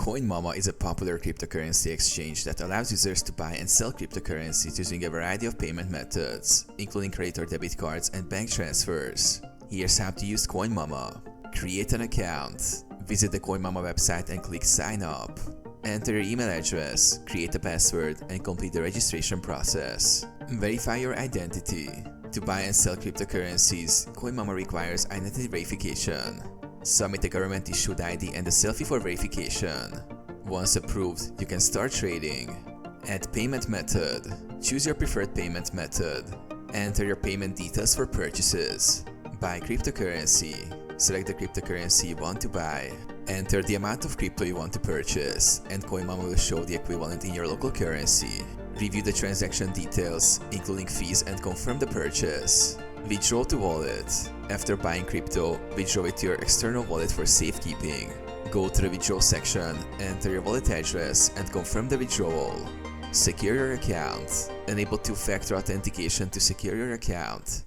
Coinmama is a popular cryptocurrency exchange that allows users to buy and sell cryptocurrencies using a variety of payment methods, including credit or debit cards and bank transfers. Here's how to use Coinmama. Create an account. Visit the Coinmama website and click Sign Up. Enter your email address, create a password, and complete the registration process. Verify your identity. To buy and sell cryptocurrencies, Coinmama requires identity verification. Submit a government-issued ID and a selfie for verification. Once approved, you can start trading. Add payment method. Choose your preferred payment method. Enter your payment details for purchases. Buy cryptocurrency. Select the cryptocurrency you want to buy. Enter the amount of crypto you want to purchase, and Coinmama will show the equivalent in your local currency. Review the transaction details, including fees, and confirm the purchase. Withdraw to wallet. After buying crypto, withdraw it to your external wallet for safekeeping. Go to the withdraw section, enter your wallet address, and confirm the withdrawal. Secure your account. Enable two-factor authentication to secure your account.